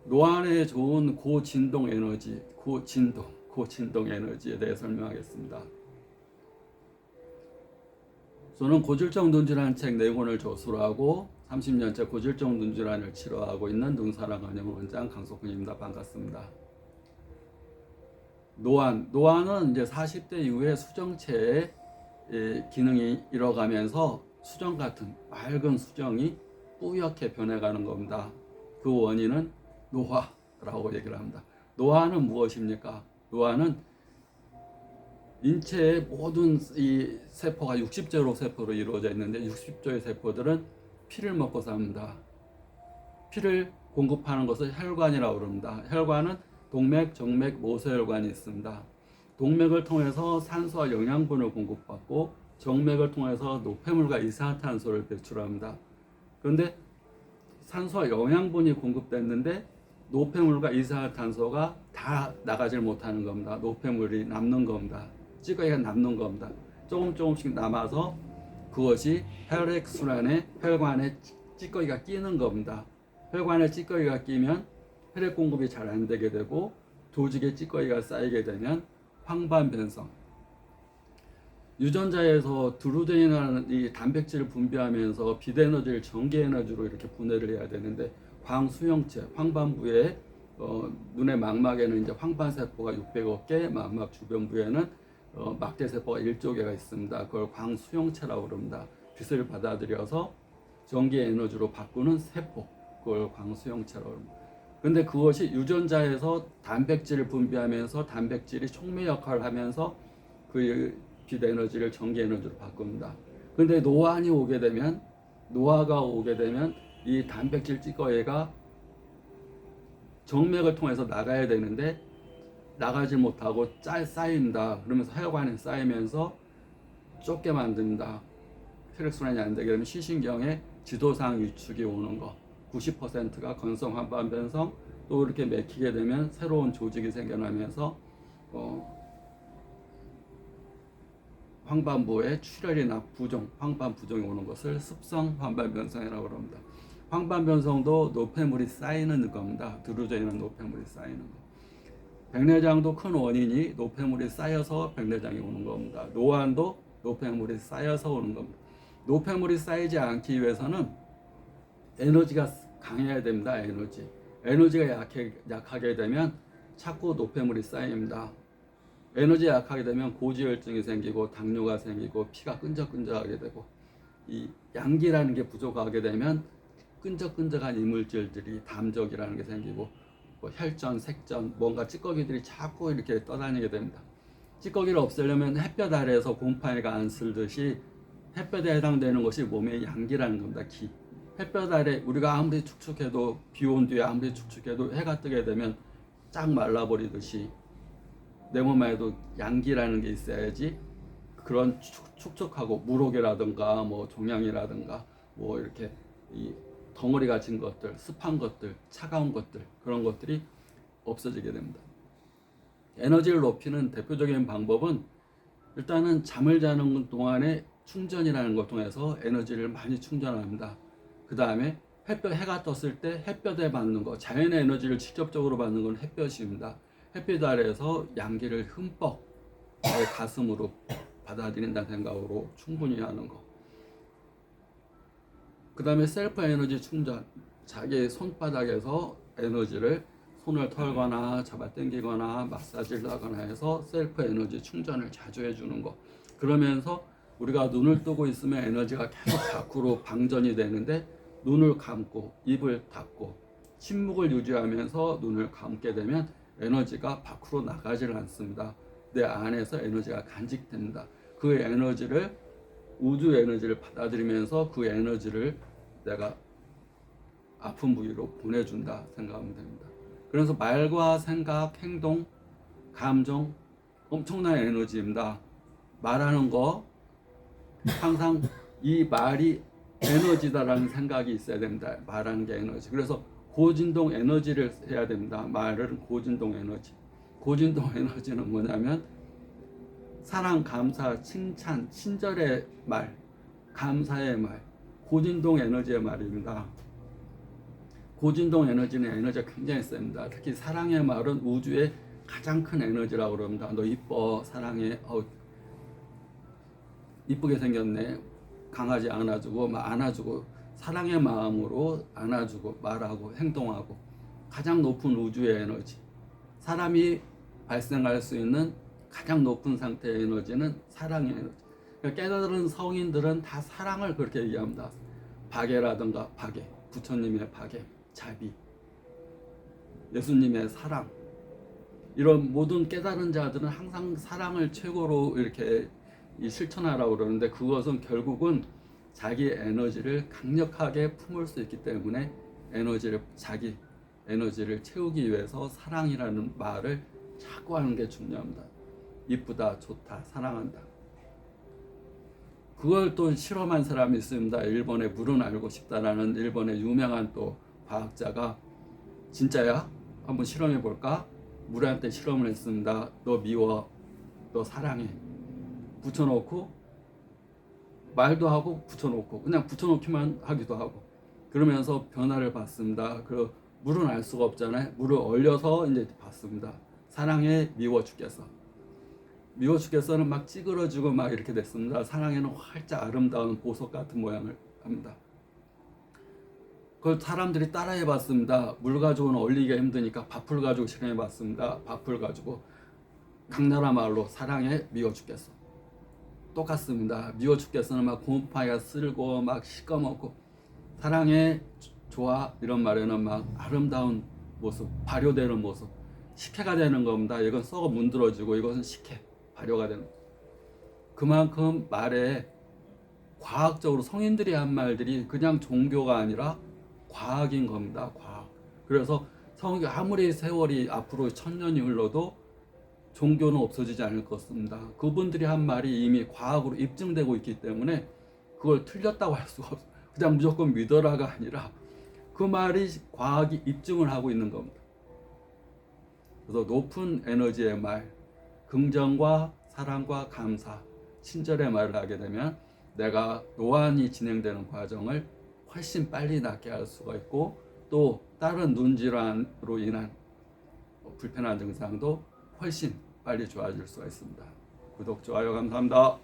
노안에 좋은 고진동 에너지, 고진동 에너지에 대해 설명하겠습니다. 저는 고질적 눈질환 책 4권을 저수로 하고 30년째 고질적 눈질환을 치료하고 있는 눈사랑원영 원장 강석훈입니다. 반갑습니다. 노안은 이제 40대 이후에 수정체의 기능이 잃어가면서 수정 같은 맑은 수정이 뿌옇게 변해가는 겁니다. 그 원인은 노화라고 얘기를 합니다. 노화는 무엇입니까? 노화는 인체의 모든 이 세포가 60조 세포로 이루어져 있는데 60조의 세포들은 피를 먹고 삽니다. 피를 공급하는 것을 혈관이라고 부릅니다. 혈관은 동맥, 정맥, 모세혈관이 있습니다. 동맥을 통해서 산소와 영양분을 공급받고 정맥을 통해서 노폐물과 이산화탄소를 배출합니다. 그런데 산소와 영양분이 공급됐는데 노폐물과 이산화탄소가 다 나가질 못하는 겁니다. 노폐물이 남는 겁니다. 찌꺼기가 남는 겁니다. 조금씩 남아서 그것이 혈액순환에 혈관에 찌꺼기가 끼는 겁니다. 혈관에 찌꺼기가 끼면 혈액 공급이 잘 안 되게 되고 조직에 찌꺼기가 쌓이게 되면 황반변성, 유전자에서 드루덴이라는 이 단백질을 분비하면서 빛에너지를 전기에너지로 이렇게 분해를 해야 되는데 광수형체, 황반부에 눈의 망막에는 이제 황반세포가 600억 개, 망막 주변부에는 막대세포가 1조 개가 있습니다. 그걸 광수형체라고 그럽니다. 빛을 받아들여서 전기에너지로 바꾸는 세포, 그걸 광수형체라고 합니다. 근데 그것이 유전자에서 단백질을 분비하면서 단백질이 촉매 역할을 하면서 그 빛 에너지를 전기 에너지로 바꿉니다. 근데 노화가 오게 되면 이 단백질 찌꺼기가 정맥을 통해서 나가야 되는데 나가지 못하고 쌓인다. 그러면서 혈관에 쌓이면서 좁게 만듭니다. 혈액순환이 안 되게 되면 시신경에 지도상 위축이 오는 거. 90%가 건성 황반변성, 또 이렇게 맥히게 되면 새로운 조직이 생겨나면서 황반부에 출혈이나 부종, 황반부종이 오는 것을 습성 황반변성이라고 합니다. 황반변성도 노폐물이 쌓이는 겁니다. 드루전이나 노폐물이 쌓이는 거. 백내장도 큰 원인이 노폐물이 쌓여서 백내장이 오는 겁니다. 노안도 노폐물이 쌓여서 오는 겁니다. 노폐물이 쌓이지 않기 위해서는 에너지가 강해야 됩니다. 에너지가 약하게 되면 자꾸 노폐물이 쌓입니다. 에너지 약하게 되면 고지혈증이 생기고 당뇨가 생기고 피가 끈적끈적하게 되고 이 양기라는 게 부족하게 되면 끈적끈적한 이물질들이 담적이라는 게 생기고 뭐 혈전, 색전, 뭔가 찌꺼기들이 자꾸 이렇게 떠다니게 됩니다. 찌꺼기를 없애려면 햇볕 아래에서 곰팡이가 안 쓸듯이 햇볕에 해당되는 것이 몸의 양기라는 겁니다. 기. 햇볕 아래 우리가 아무리 축축해도 비 온 뒤에 아무리 축축해도 해가 뜨게 되면 쫙 말라버리듯이 내 몸 안에도 양기라는 게 있어야지 그런 축축하고 무록이라든가 뭐 종양이라든가 뭐 이렇게 이 덩어리 갇힌 것들, 습한 것들, 차가운 것들, 그런 것들이 없어지게 됩니다. 에너지를 높이는 대표적인 방법은 일단은 잠을 자는 동안에 충전이라는 것 통해서 에너지를 많이 충전합니다. 그 다음에 해가 떴을 때 햇볕에 받는 거, 자연의 에너지를 직접적으로 받는 건 햇볕입니다. 햇빛 아래에서 양기를 흠뻑 내 가슴으로 받아들인다는 생각으로 충분히 하는 거. 그 다음에 셀프 에너지 충전, 자기 손바닥에서 에너지를 손을 털거나 잡아당기거나 마사지를 하거나 해서 셀프 에너지 충전을 자주 해주는 거. 그러면서 우리가 눈을 뜨고 있으면 에너지가 계속 밖으로 방전이 되는데 눈을 감고 입을 닫고 침묵을 유지하면서 눈을 감게 되면 에너지가 밖으로 나가질 않습니다. 내 안에서 에너지가 간직됩니다. 그 에너지를 우주 에너지를 받아들이면서 그 에너지를 내가 아픈 부위로 보내준다 생각하면 됩니다. 그래서 말과 생각, 행동, 감정 엄청난 에너지입니다. 말하는 거 항상 이 말이 에너지다라는 생각이 있어야 됩니다. 말하는 게 에너지. 그래서 고진동 에너지를 해야 됩니다. 말은 고진동 에너지. 고진동 에너지는 뭐냐면 사랑, 감사, 칭찬, 친절의 말, 감사의 말, 고진동 에너지의 말입니다. 고진동 에너지는 에너지가 굉장히 셉니다. 특히 사랑의 말은 우주의 가장 큰 에너지라고 그럽니다. 너 이뻐, 사랑해, 이쁘게 생겼네, 강아지 안아주고 막 안아주고 사랑의 마음으로 안아주고 말하고 행동하고 가장 높은 우주의 에너지, 사람이 발생할 수 있는 가장 높은 상태의 에너지는 사랑의 에너지. 그러니까 깨달은 성인들은 다 사랑을 그렇게 얘기합니다. 박애라든가 박애, 부처님의 박애, 자비, 예수님의 사랑, 이런 모든 깨달은 자들은 항상 사랑을 최고로 이렇게 실천하라고 그러는데, 그것은 결국은 자기 에너지를 강력하게 품을 수 있기 때문에 자기 에너지를 채우기 위해서 사랑이라는 말을 자꾸 하는 게 중요합니다. 이쁘다, 좋다, 사랑한다. 그걸 또 실험한 사람이 있습니다. 일본의 물은 알고 싶다라는 일본의 유명한 또 과학자가, 진짜야? 한번 실험해 볼까? 물한테 실험을 했습니다. 너 미워, 너 사랑해. 붙여놓고 말도 하고 붙여놓고 그냥 붙여놓기만 하기도 하고 그러면서 변화를 봤습니다. 그 물은 알 수가 없잖아요. 물을 얼려서 이제 봤습니다. 사랑해, 미워 죽겠어. 미워 죽겠어는 막 찌그러지고 막 이렇게 됐습니다. 사랑에는 활짝 아름다운 보석 같은 모양을 합니다. 그걸 사람들이 따라해 봤습니다. 물 가지고는 얼리기가 힘드니까 밥풀 가지고 실험해 봤습니다. 밥풀 가지고 강나라 말로 사랑해, 미워 죽겠어. 똑같습니다. 미워 죽겠어는 막 곰팡이가 쓸고 막 시꺼멓고, 사랑해, 좋아, 이런 말에는 막 아름다운 모습, 발효되는 모습, 식혜가 되는 겁니다. 이건 썩어 문드러지고 이것은 식혜, 발효가 되는. 그만큼 말에 과학적으로 성인들이 한 말들이 그냥 종교가 아니라 과학인 겁니다. 과학. 그래서 아무리 세월이 앞으로 1000년이 흘러도 종교는 없어지지 않을 것입니다. 그분들이 한 말이 이미 과학으로 입증되고 있기 때문에 그걸 틀렸다고 할 수가 없어요. 그냥 무조건 믿어라가 아니라 그 말이 과학이 입증을 하고 있는 겁니다. 그래서 높은 에너지의 말, 긍정과 사랑과 감사, 친절의 말을 하게 되면 내가 노안이 진행되는 과정을 훨씬 빨리 낫게 할 수가 있고, 또 다른 눈질환으로 인한 불편한 증상도 훨씬 빨리 좋아질 수가 있습니다. 구독, 좋아요 감사합니다.